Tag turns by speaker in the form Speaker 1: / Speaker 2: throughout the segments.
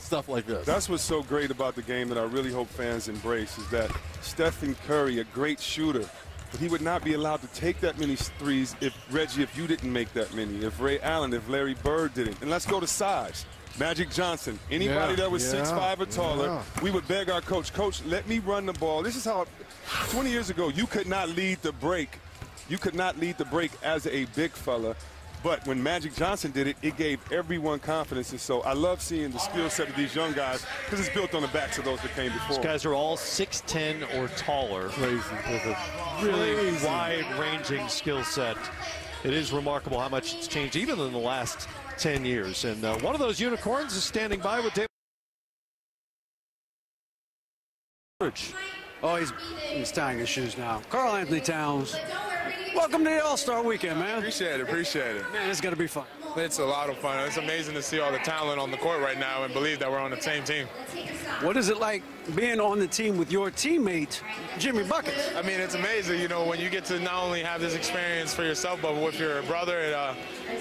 Speaker 1: stuff like this.
Speaker 2: That's what's so great about the game that I really hope fans embrace is that Stephen Curry, a great shooter, but he would not be allowed to take that many threes if, Reggie, if you didn't make that many, if Ray Allen, if Larry Bird didn't. And let's go to size. Magic Johnson, anybody that was 6'5" or taller, we would beg our coach, Coach, let me run the ball. This is how, 20 years ago, you could not lead the break. You could not lead the break as a big fella. But when Magic Johnson did it, it gave everyone confidence. And so I love seeing the skill set of these young guys because it's built on the backs of those that came before.
Speaker 3: These guys are all 6'10" or taller.
Speaker 1: Crazy.
Speaker 3: With a really wide-ranging skill set. It is remarkable how much it's changed even in the last 10 years. And one of those unicorns is standing by with David.
Speaker 4: Oh, he's tying his shoes now. Karl Anthony Towns. Welcome to the All-Star Weekend, man.
Speaker 5: Appreciate it.
Speaker 4: Man, it's going to be fun.
Speaker 5: It's a lot of fun. It's amazing to see all the talent on the court right now and believe that we're on the same team.
Speaker 4: What is it like being on the team with your teammate, Jimmy Buckets?
Speaker 5: I mean, it's amazing, you know, when you get to not only have this experience for yourself, but with your brother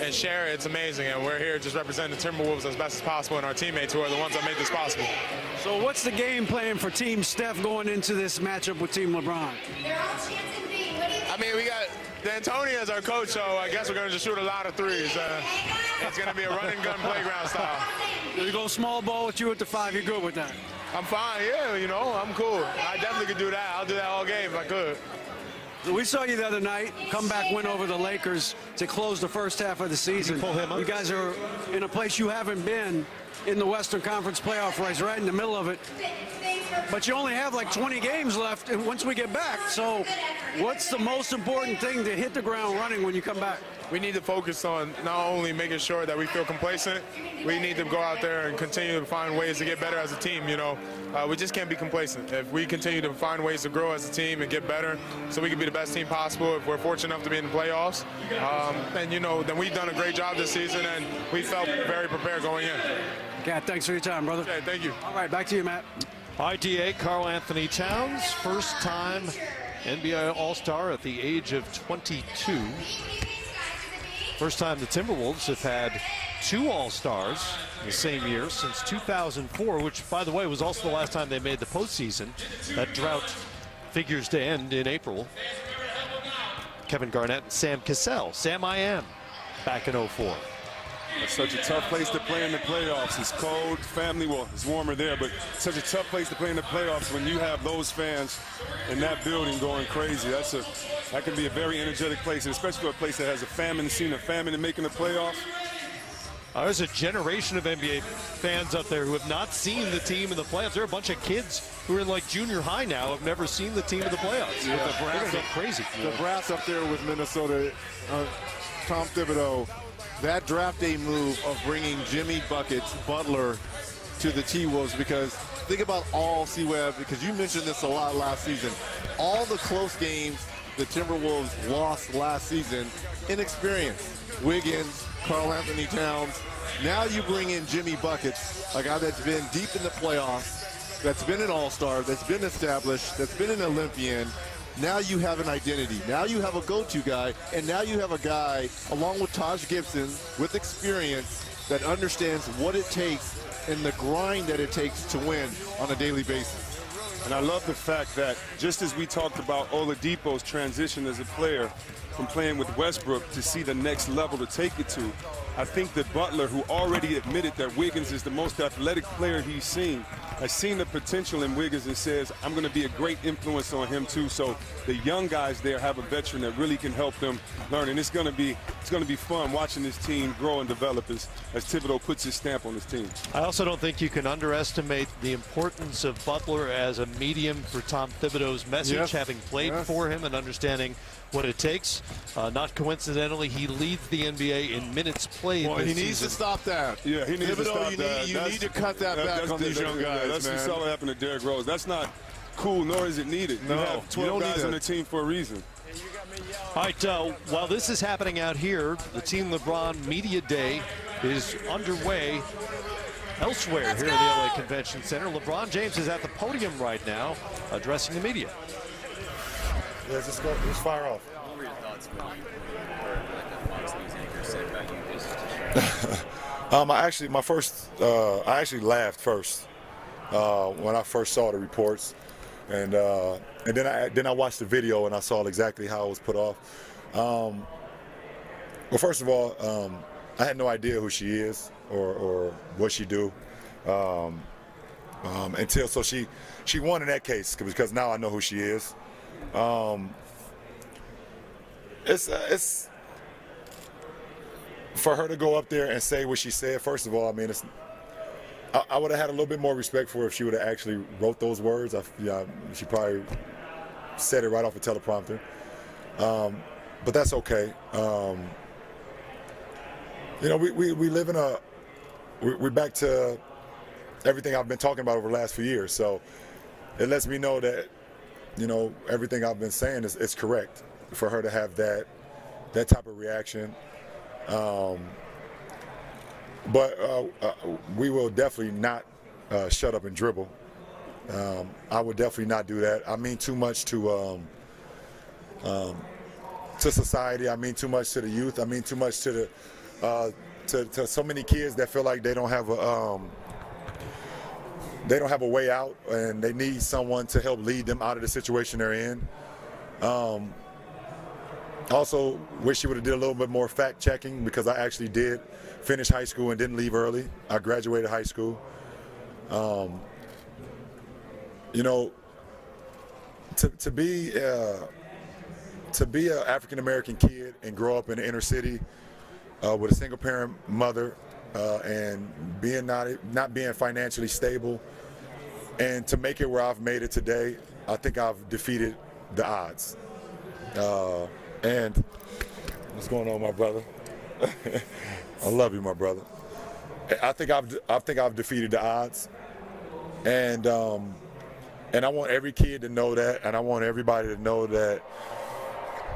Speaker 5: and share it, it's amazing. And we're here just representing the Timberwolves as best as possible and our teammates who are the ones that make this possible.
Speaker 4: So what's the game plan for Team Steph going into this matchup with Team LeBron?
Speaker 5: I mean, we got D'Antoni as our coach, so I guess we're going to just shoot a lot of threes. It's going to be a run-and-gun playground style.
Speaker 4: You go small ball with you at the 5, you're good with that?
Speaker 5: I'm fine, yeah, you know, I'm cool. I definitely could do that. I'll do that all game if I could.
Speaker 4: So we saw you the other night, comeback win over the Lakers to close the first half of the season. You guys are in a place you haven't been in the Western Conference playoff race, right in the middle of it. But you only have like 20 games left once we get back. So what's the most important thing to hit the ground running when you come back?
Speaker 5: We need to focus on not only making sure that we feel complacent, we need to go out there and continue to find ways to get better as a team, you know. We just can't be complacent. If we continue to find ways to grow as a team and get better so we can be the best team possible, if we're fortunate enough to be in the playoffs, and, you know, then we've done a great job this season and we felt very prepared going in.
Speaker 4: Yeah, thanks for your time, brother.
Speaker 5: Okay, thank you.
Speaker 4: All right, back to you, Matt.
Speaker 3: IDA, Karl Anthony Towns, first time NBA All-Star at the age of 22. First time the Timberwolves have had 2 All-Stars in the same year since 2004, which, by the way, was also the last time they made the postseason. That drought figures to end in April. Kevin Garnett and Sam Cassell. Sam I Am back in 04.
Speaker 2: It's such a tough place to play in the playoffs. It's cold, family, well, it's warmer there, but such a tough place to play in the playoffs when you have those fans in that building going crazy. That can be a very energetic place, and especially for a place that has a famine, seen a famine in making the playoffs.
Speaker 3: There's a generation of NBA fans out there who have not seen the team in the playoffs. There are a bunch of kids who are in like junior high now have never seen the team in the playoffs.
Speaker 1: Yeah,
Speaker 3: They're going to go crazy.
Speaker 1: The brass up there with Minnesota, Tom Thibodeau, that draft day move of bringing Jimmy Buckets, Butler, to the T-Wolves, because think about all C-Web, because you mentioned this a lot last season. All the close games the Timberwolves lost last season, inexperience. Wiggins, Karl Anthony Towns. Now you bring in Jimmy Buckets, a guy that's been deep in the playoffs, that's been an all-star, that's been established, that's been an Olympian. Now you have an identity. Now you have a go-to guy, and now you have a guy, along with Taj Gibson, with experience, that understands what it takes and the grind that it takes to win on a daily basis.
Speaker 2: And I love the fact that just as we talked about Oladipo's transition as a player from playing with Westbrook to see the next level to take it to, I think that Butler, who already admitted that Wiggins is the most athletic player he's seen, has seen the potential in Wiggins and says, I'm going to be a great influence on him too. So the young guys there have a veteran that really can help them learn. And it's going to be fun watching this team grow and develop as Thibodeau puts his stamp on his team.
Speaker 3: I also don't think you can underestimate the importance of Butler as a medium for Tom Thibodeau's message, having played for him and understanding what it takes. Not coincidentally, he leads the NBA in minutes played.
Speaker 1: Well, he needs to stop that.
Speaker 2: Yeah, he needs to stop that.
Speaker 1: You need to cut that back on these young guys,
Speaker 2: That's
Speaker 1: man.
Speaker 2: what saw what happened to Derrick Rose. That's not cool, nor is it needed.
Speaker 1: No,
Speaker 2: you have 12 guys on the team for a reason.
Speaker 3: All right, while this is happening out here, the Team LeBron Media Day is underway elsewhere here in the LA Convention Center. LeBron James is at the podium right now addressing the media.
Speaker 6: Yeah, let's go. Let's fire off.
Speaker 7: What were your thoughts when you heard what the Fox News anchor said about you?
Speaker 6: I actually laughed first when I first saw the reports, and then I watched the video and I saw exactly how it was put off. Well, first of all, I had no idea who she is or what she do until she won in that case, because now I know who she is. It's for her to go up there and say what she said. First of all, I mean, I would have had a little bit more respect for her if she would have actually wrote those words. She probably said it right off a teleprompter, but that's okay. You know, we live in we're back to everything I've been talking about over the last few years. So it lets me know that, you know, everything I've been saying is correct for her to have that type of reaction. But we will definitely not shut up and dribble. I would definitely not do that. I mean too much to society. I mean too much to the youth. I mean too much to the to so many kids that feel like they don't have a way out, and they need someone to help lead them out of the situation they're in. Also, wish she would have did a little bit more fact checking, because I actually did finish high school and didn't leave early. I graduated high school. You know, to be an African American kid and grow up in the inner city with a single parent mother and not being financially stable, and to make it where I've made it today, I think I've defeated the odds. And what's going on, my brother? I love you, my brother. I think I've defeated the odds, and I want every kid to know that, and I want everybody to know that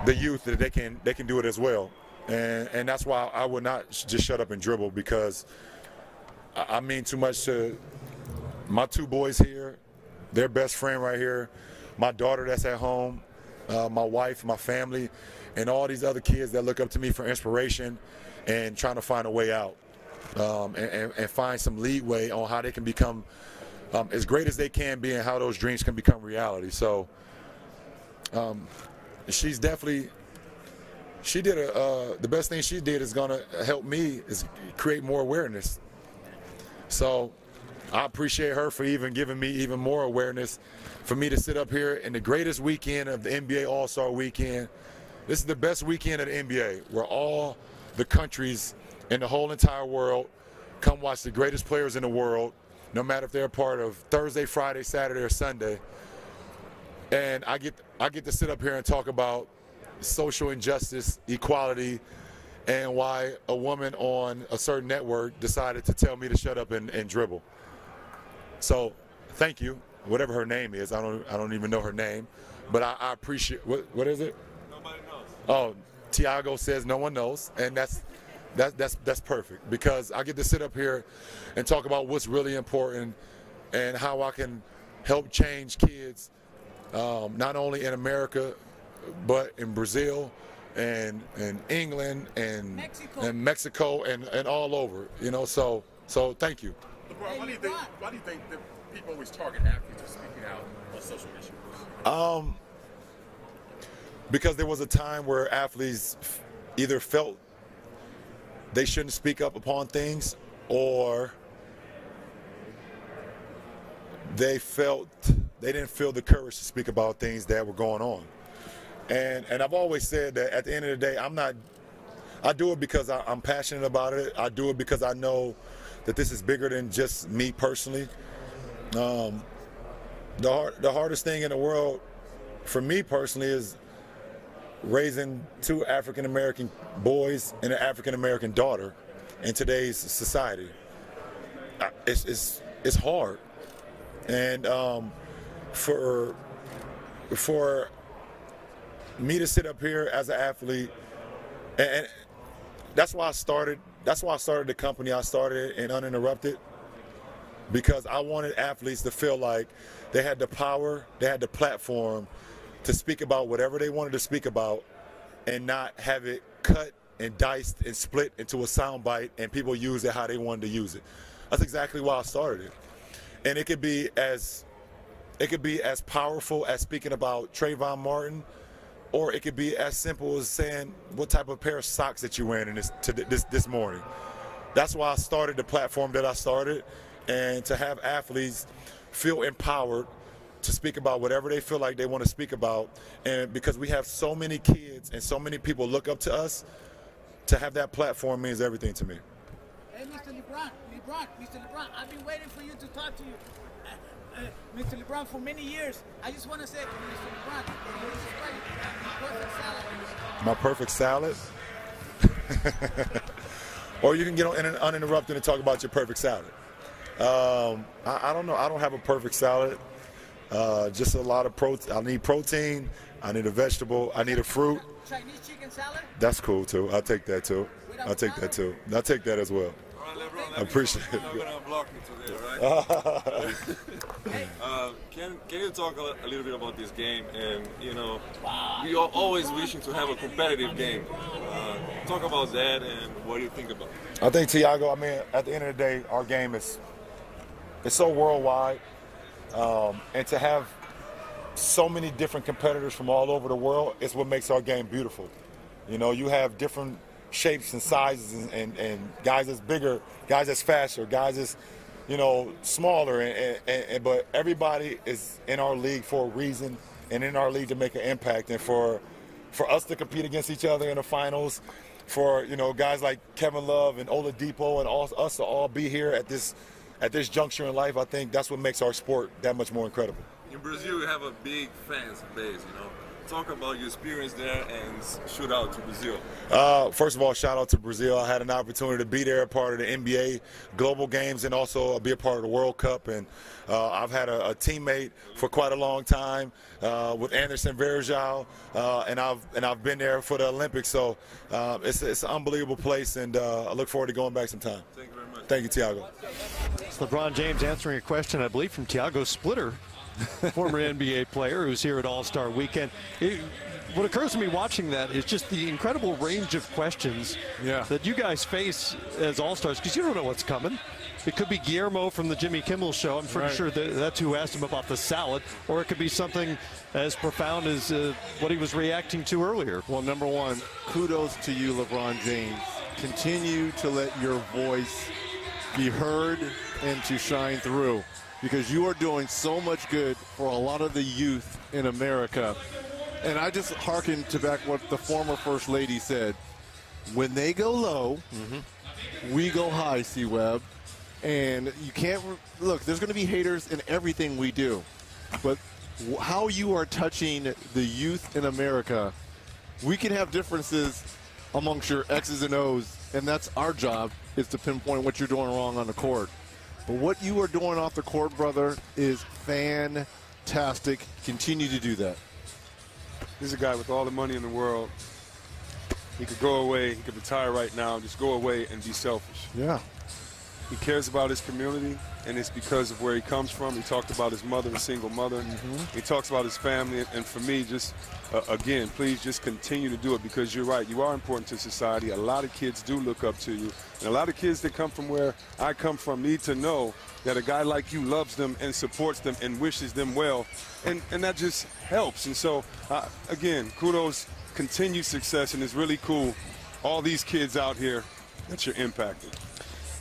Speaker 6: the youth, that they can do it as well, and that's why I would not just shut up and dribble, because I mean too much to my two boys here, their best friend right here, my daughter that's at home, my wife, my family, and all these other kids that look up to me for inspiration and trying to find a way out, and find some leeway on how they can become as great as they can be, and how those dreams can become reality. So the best thing she did is gonna help me is create more awareness. So I appreciate her for even giving me even more awareness, for me to sit up here in the greatest weekend of the NBA All-Star Weekend. This is the best weekend of the NBA, where all the countries in the whole entire world come watch the greatest players in the world, no matter if they're a part of Thursday, Friday, Saturday, or Sunday. And I get to sit up here and talk about social injustice, equality, and why a woman on a certain network decided to tell me to shut up and dribble. So thank you, whatever her name is. I don't even know her name, but I appreciate. What is it? Nobody knows. Oh, Tiago says no one knows, and that's perfect, because I get to sit up here and talk about what's really important and how I can help change kids, not only in America, but in Brazil and England and Mexico and all over. You know, so thank you.
Speaker 7: LeBron, why do you think that people always target athletes for speaking out on social issues?
Speaker 6: Because there was a time where athletes either felt they shouldn't speak up upon things, or they felt they didn't feel the courage to speak about things that were going on. And I've always said that at the end of the day, I do it because I'm passionate about it. I do it because I know that this is bigger than just me personally. The hardest thing in the world for me personally is raising two African-American boys and an African-American daughter in today's society. It's hard. And for me to sit up here as an athlete, and that's why I started the company I started in Uninterrupted, because I wanted athletes to feel like they had the power, they had the platform to speak about whatever they wanted to speak about, and not have it cut and diced and split into a soundbite, and people use it how they wanted to use it. That's exactly why I started it. And it could be as powerful as speaking about Trayvon Martin, or it could be as simple as saying what type of pair of socks that you're wearing this morning. That's why I started the platform that I started, and to have athletes feel empowered to speak about whatever they feel like they want to speak about. And because we have so many kids and so many people look up to us, to have that platform means everything to me.
Speaker 8: Hey, Mr. LeBron, Mr. LeBron, I've been waiting for you to talk to you. Mr. LeBron, for many years, I just want to say, Mr. LeBron,
Speaker 6: my perfect salad? Or you can get on uninterrupted and talk about your perfect salad. I don't know. I don't have a perfect salad. Just a lot of protein. I need protein. I need a vegetable. I need a fruit.
Speaker 8: Chinese chicken salad?
Speaker 6: That's cool, too. I'll take that, too. I'll take that, too. I'll take that as well.
Speaker 2: All right, LeBron,
Speaker 6: I appreciate it.
Speaker 2: You're not going to block me today, right? Can you talk a little bit about this game? And, you know, we are always wishing to have a competitive game. Talk about that and what do you think about it?
Speaker 6: I think, Tiago, I mean, at the end of the day, our game is so worldwide. And to have so many different competitors from all over the world is what makes our game beautiful. You know, you have different shapes and sizes and guys that's bigger, guys that's faster, guys that's, you know, smaller, but everybody is in our league for a reason and in our league to make an impact, and for us to compete against each other in the finals, for, you know, guys like Kevin Love and Oladipo and us to all be here at this juncture in life. I think that's what makes our sport that much more incredible.
Speaker 2: In Brazil, you have a big fans base, you know. Talk about your experience there and shoot out to Brazil.
Speaker 6: First of all, shout out to Brazil. I had an opportunity to be there, part of the NBA Global Games, and also be a part of the World Cup. And I've had a teammate for quite a long time with Anderson Varejao, and I've been there for the Olympics. So it's an unbelievable place, and I look forward to going back sometime.
Speaker 2: Thank you very much.
Speaker 6: Thank you, Tiago.
Speaker 3: It's LeBron James answering a question, I believe, from Tiago Splitter, former NBA player who's here at All-Star Weekend. What occurs to me watching that is just the incredible range of questions that you guys face as All-Stars, because you don't know what's coming. It could be Guillermo from the Jimmy Kimmel Show. I'm pretty sure that's who asked him about the salad. Or it could be something as profound as what he was reacting to earlier.
Speaker 1: Well, number one, kudos to you, LeBron James. Continue to let your voice be heard and to shine through, because you are doing so much good for a lot of the youth in America. And I just hearken to back what the former First Lady said. When they go low, we go high, C-Web. And you can't look, there's going to be haters in everything we do. But how you are touching the youth in America, we can have differences amongst your X's and O's, and that's our job, is to pinpoint what you're doing wrong on the court. But what you are doing off the court, brother, is fantastic. Continue to do that.
Speaker 2: He's a guy with all the money in the world. He could go away, he could retire right now, just go away and be selfish.
Speaker 1: Yeah.
Speaker 2: He cares about his community, and it's because of where he comes from. He talked about his mother, a single mother. He talks about his family, and for me, just, again, please just continue to do it, because you're right. You are important to society. A lot of kids do look up to you, and a lot of kids that come from where I come from need to know that a guy like you loves them and supports them and wishes them well, and that just helps. And so, again, kudos, continued success, and it's really cool, all these kids out here that you're impacting.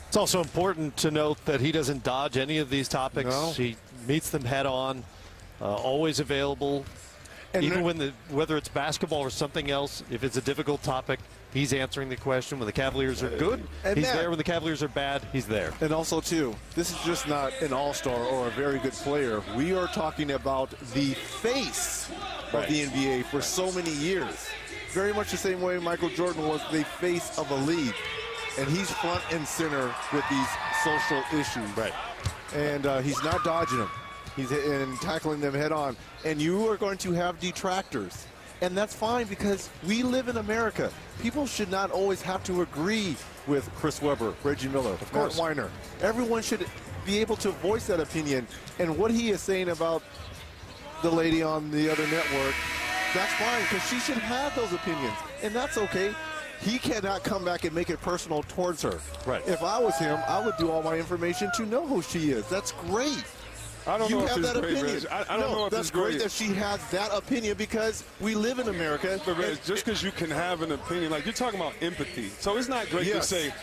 Speaker 3: It's also important to note that he doesn't dodge any of these topics.
Speaker 1: No.
Speaker 3: He meets them head on, always available. And even when whether it's basketball or something else, if it's a difficult topic, he's answering the question. When the Cavaliers are good, he's there. When the Cavaliers are bad, he's there.
Speaker 1: And also, too, this is just not an all-star or a very good player. We are talking about the face of the NBA for so many years. Very much the same way Michael Jordan was the face of a league. And he's front and center with these social issues.
Speaker 3: Right.
Speaker 1: And he's not dodging them. He's tackling them head on. And you are going to have detractors. And that's fine, because we live in America. People should not always have to agree with Chris Webber, Reggie Miller, Matt Weiner. Everyone should be able to voice that opinion. And what he is saying about the lady on the other network, that's fine, because she should have those opinions. And that's okay. he cannot come back and make it personal towards her.
Speaker 3: Right.
Speaker 1: If I was him, I would do all my information to know who she is. That's great.
Speaker 2: I don't know if
Speaker 1: have
Speaker 2: it's
Speaker 1: that
Speaker 2: great,
Speaker 1: opinion.
Speaker 2: Reg. I don't know if
Speaker 1: that's
Speaker 2: it's great.
Speaker 1: Great that she has that opinion because we live in America.
Speaker 2: But Reg, just because you can have an opinion, like you're talking about empathy. So it's not great to say,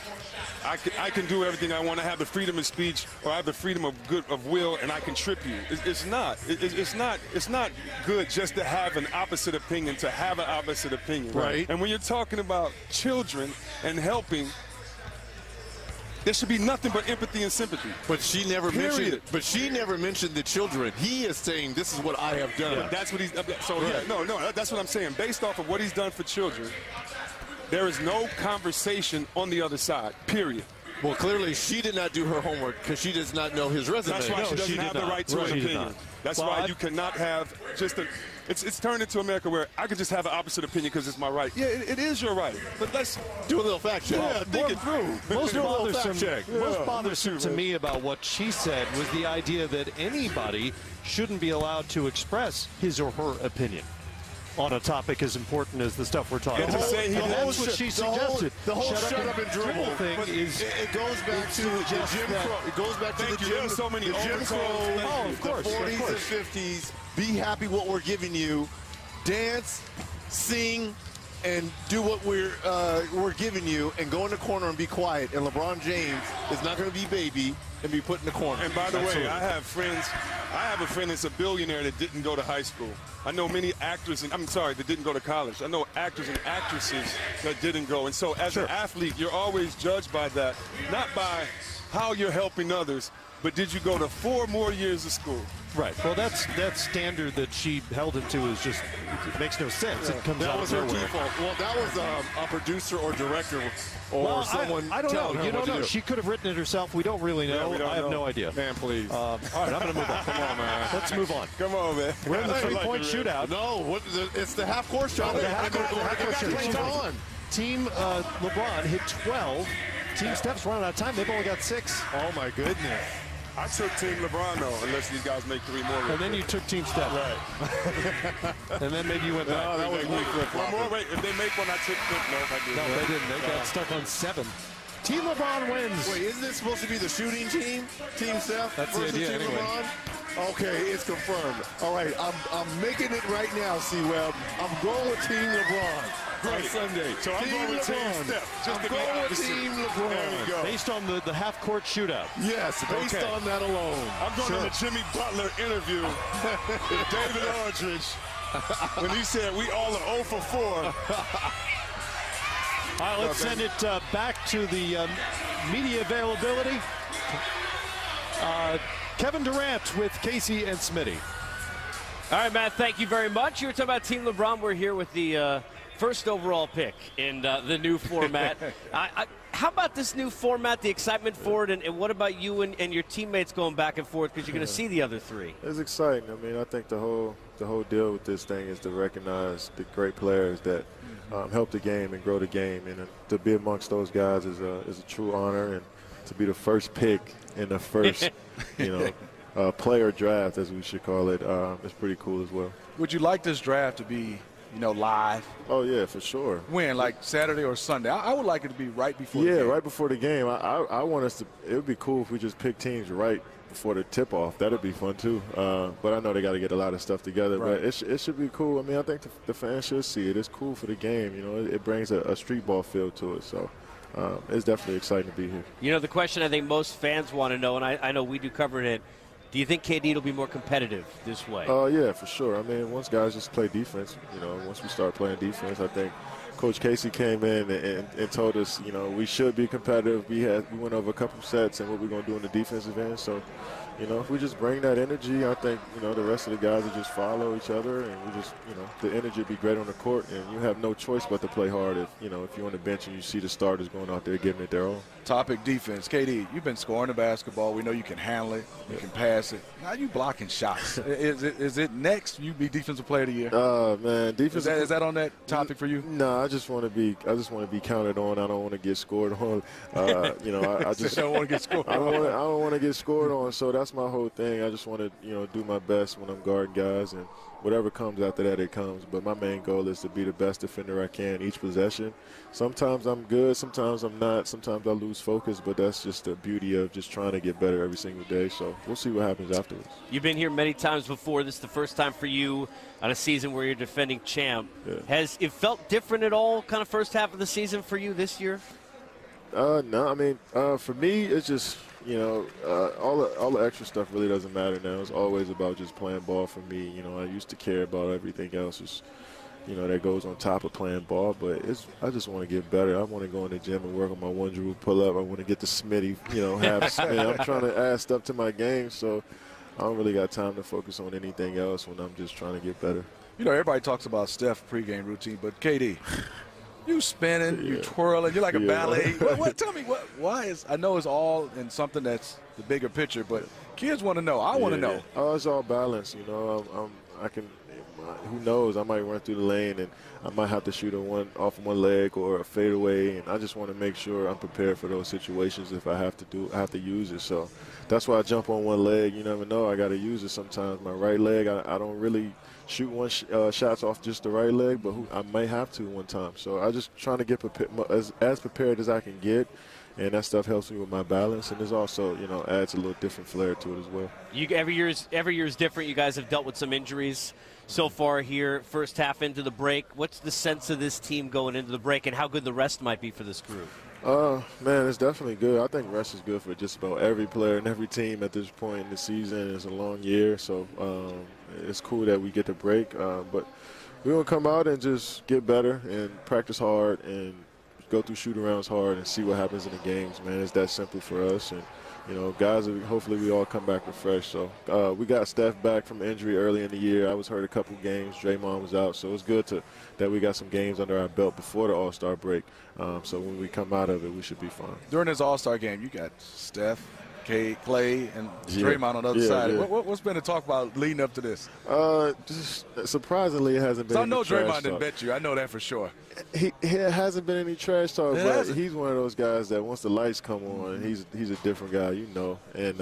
Speaker 2: I can do everything I want to have the freedom of speech, or I have the freedom of will, and I can trip you. It's not. It's not good just to have an opposite opinion, to have an opposite opinion.
Speaker 1: Right.
Speaker 2: And when you're talking about children and helping, there should be nothing but empathy and sympathy.
Speaker 1: But she never mentioned
Speaker 2: Period.
Speaker 1: it. But she never mentioned the children. He is saying, this is what I have done.
Speaker 2: Yeah, that's what he's. So yeah, no, that's what I'm saying. Based off of what he's done for children, there is no conversation on the other side. Period.
Speaker 1: Well, clearly she did not do her homework because she does not know his resume.
Speaker 2: That's why she doesn't have the right to an opinion. That's why you cannot have just a. It's turned into America where I could just have an opposite opinion because it's my right. Yeah, it is your right. But let's
Speaker 1: do a little fact check.
Speaker 2: Yeah, think it through.
Speaker 3: Most
Speaker 2: Yeah.
Speaker 3: bothersome to me about what she said was the idea that anybody shouldn't be allowed to express his or her opinion on a topic as important as the stuff we're talking about. That's what she suggested.
Speaker 1: The whole shut up and dribble
Speaker 3: thing is.
Speaker 1: It goes back to the Jim Crow. It goes back to the Jim.
Speaker 2: So many
Speaker 1: Jim Crow.
Speaker 3: Oh, of course.
Speaker 1: The 40s and 50s. Be happy what we're giving you. Dance, sing, and do what we're giving you, and go in the corner and be quiet. And LeBron James is not going to be baby and be put in the corner.
Speaker 2: And by the way, I have friends. I have a friend that's a billionaire that didn't go to high school. I know many actors, that didn't go to college. I know actors and actresses that didn't go. And so as an athlete, you're always judged by that, not by how you're helping others, but did you go to 4 more years of school?
Speaker 3: Right. Well, that standard that she held it to is just, it makes no sense. It comes out of nowhere.
Speaker 1: That was her default. Well, that was a producer or director or someone.
Speaker 3: I don't know.
Speaker 1: You don't know.
Speaker 3: She could have written it herself. We don't really know.
Speaker 2: Yeah,
Speaker 3: I have no idea.
Speaker 2: Man, please.
Speaker 3: All right, I'm going to move on.
Speaker 2: Come on, man.
Speaker 3: Let's move on.
Speaker 2: Come on, man.
Speaker 3: We're in the three-point shootout.
Speaker 1: No, it's the half-court shot.
Speaker 3: The half-court shot. Team LeBron hit 12. Team Steph's running out of time. They've only got 6.
Speaker 1: Oh, my goodness.
Speaker 2: I took Team LeBron, though, unless these guys make 3 more.
Speaker 3: And then you took Team Steph.
Speaker 2: Right.
Speaker 3: And then maybe you went back.
Speaker 2: No, that was one more. Wait, if they make one, I took them. No, I didn't.
Speaker 3: No, they didn't. They got stuck on 7. Team LeBron wins.
Speaker 1: Wait, isn't this supposed to be the shooting team? Team Steph
Speaker 3: That's the idea,
Speaker 1: Team
Speaker 3: anyway.
Speaker 1: LeBron? Okay, it's confirmed. All right, I'm making it right now, C-Web. I'm going with Team LeBron.
Speaker 2: Great. Sunday. So I'm going with Team Steph.
Speaker 1: I'm going with Team LeBron.
Speaker 2: There we go.
Speaker 3: Based on the half-court shootout.
Speaker 1: Yes, based on that alone.
Speaker 2: I'm going to the Jimmy Butler interview with David Aldridge when he said we all are 0 for 4.
Speaker 3: All right, let's send it back to the media availability. Kevin Durant with Casey and Smitty.
Speaker 9: All right, Matt, thank you very much. You were talking about Team LeBron. We're here with the first overall pick in the new format. How about this new format, the excitement for it, and what about you and your teammates going back and forth because you're going to see the other 3?
Speaker 10: It's exciting. I mean, I think the whole deal with this thing is to recognize the great players that help the game and grow the game, and to be amongst those guys is a true honor, and to be the first pick in the first, player draft, as we should call it, is pretty cool as well.
Speaker 11: Would you like this draft to be, live?
Speaker 10: Oh, yeah, for sure.
Speaker 11: When, like Saturday or Sunday? I would like it to be right before the
Speaker 10: game.
Speaker 11: Yeah,
Speaker 10: right before the game. I want us to – it would be cool if we just pick teams right before the tip-off. That would be fun, too. But I know they got to get a lot of stuff together.
Speaker 11: Right.
Speaker 10: But it should be cool. I mean, I think the fans should see it. It's cool for the game. It brings a street ball feel to it. So it's definitely exciting to be here.
Speaker 9: The question I think most fans want to know, and I know we do cover it, do you think KD will be more competitive this way?
Speaker 10: Yeah, for sure. I mean, once guys just play defense, once we start playing defense, I think Coach Casey came in and told us, we should be competitive. We went over a couple sets and what we're going to do in the defensive end. So, if we just bring that energy, I think, the rest of the guys will just follow each other, and we just, the energy will be great on the court, and you have no choice but to play hard if you're on the bench and you see the starters going out there giving it their own.
Speaker 11: Topic defense. KD, you've been scoring the basketball. We know you can handle it. You can pass it. How are you blocking shots? Is it next you be Defensive Player of the Year?
Speaker 10: Man, defense.
Speaker 11: Is that on that topic for you?
Speaker 10: No, I just want to be counted on. I don't want to get scored on. You know, I just
Speaker 11: don't want to get scored on.
Speaker 10: I don't want to get scored on. So that's my whole thing. I just want to, you know, do my best when I'm guarding guys, and whatever comes after that, it comes. But my main goal is to be the best defender I can each possession. Sometimes I'm good, sometimes I'm not. Sometimes I lose focus, but that's just the beauty of just trying to get better every single day. So we'll see what happens afterwards.
Speaker 9: You've been here many times before. This is the first time for you on a season where you're defending champ.
Speaker 10: Yeah.
Speaker 9: Has it felt different at all, kind of first half of the season for you this year?
Speaker 10: No, I mean, for me, it's just, you know, all the extra stuff really doesn't matter now. It's always about just playing ball for me. You know, I used to care about everything else, is, you know, that goes on top of playing ball. But I just want to get better. I want to go in the gym and work on my one dribble pull up. I want to get the Smitty, you know, half spin. I'm trying to add stuff to my game, so I don't really got time to focus on anything else when I'm just trying to get better.
Speaker 11: You know, everybody talks about Steph pregame routine, but KD, you spinning, you twirling, you're like a ballet. Tell me, why is, I know it's all in something that's the bigger picture, but kids want to know. I want to know.
Speaker 10: Oh, it's all balance, you know. I can, who knows, I might run through the lane and I might have to shoot off one leg or a fadeaway, and I just want to make sure I'm prepared for those situations if I have to use it. So that's why I jump on one leg. You never know, I got to use it sometimes. My right leg, I don't really shoot shots off just the right leg, but I may have to one time. So I just trying to get as prepared as I can get, and that stuff helps me with my balance, and there's also, you know, adds a little different flair to it as well.
Speaker 9: Every year is different. You guys have dealt with some injuries so far here, first half into the break. What's the sense of this team going into the break, and how good the rest might be for this group?
Speaker 10: Man, it's definitely good. I think rest is good for just about every player and every team at this point in the season. It's a long year, so it's cool that we get the break. But we're going to come out and just get better and practice hard and go through shoot-arounds hard and see what happens in the games, man. It's that simple for us. And, you know, guys, hopefully we all come back refreshed. So we got Steph back from injury early in the year. I was hurt a couple games. Draymond was out. So it's good that we got some games under our belt before the All-Star break. So when we come out of it, we should be fine.
Speaker 11: During this All-Star game, you got Steph, Clay, and Draymond on the other side. Yeah. What's been the talk about leading up to this?
Speaker 10: Just surprisingly, it hasn't been.
Speaker 11: So I know Draymond didn't bet you. I know that for sure.
Speaker 10: He hasn't been any trash talk, but he's one of those guys that once the lights come on, he's a different guy, you know. And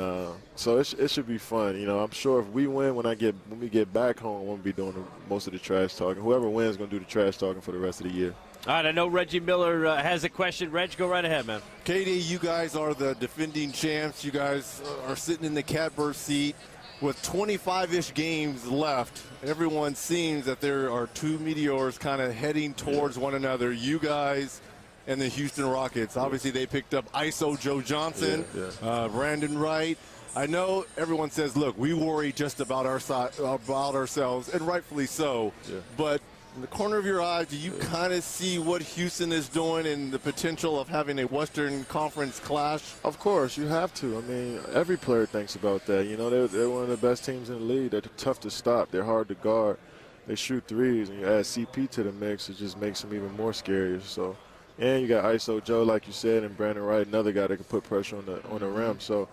Speaker 10: so it should be fun. You know, I'm sure if we win, when we get back home, I won't be doing most of the trash talking. Whoever wins is going to do the trash talking for the rest of the year.
Speaker 9: All right, I know Reggie Miller has a question. Reg, go right ahead, man.
Speaker 1: KD, you guys are the defending champs. You guys are sitting in the catbird seat with 25-ish games left. Everyone seems that there are two meteors kind of heading towards one another. You guys and the Houston Rockets. Obviously, they picked up ISO Joe Johnson, Brandon Wright. I know everyone says, look, we worry just about ourselves, and rightfully so. Yeah. But in the corner of your eye, do you kind of see what Houston is doing and the potential of having a Western Conference clash?
Speaker 10: Of course, you have to. I mean, every player thinks about that. You know, they're one of the best teams in the league. They're tough to stop. They're hard to guard. They shoot threes, and you add CP to the mix, it just makes them even more scary. So, and you got ISO Joe, like you said, and Brandon Wright, another guy that can put pressure on the rim. So,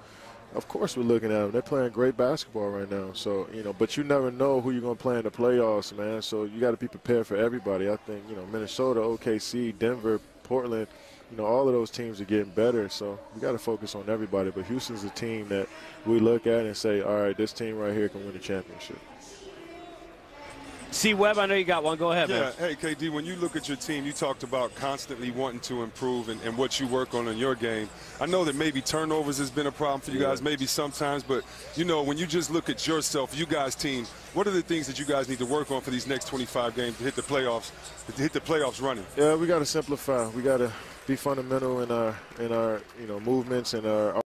Speaker 10: of course we're looking at them. They're playing great basketball right now. So, you know, but you never know who you're going to play in the playoffs, man. So you got to be prepared for everybody. I think, you know, Minnesota, OKC, Denver, Portland, you know, all of those teams are getting better. So we got to focus on everybody. But Houston's a team that we look at and say, all right, this team right here can win the championship.
Speaker 9: C. Webb, I know you got one. Go ahead, man.
Speaker 2: Hey, KD, when you look at your team, you talked about constantly wanting to improve and what you work on in your game. I know that maybe turnovers has been a problem for you guys, maybe sometimes, but, you know, when you just look at yourself, you guys' team, what are the things that you guys need to work on for these next 25 games to hit the playoffs running?
Speaker 10: Yeah, we got to simplify. We got to be fundamental in our you know, movements and our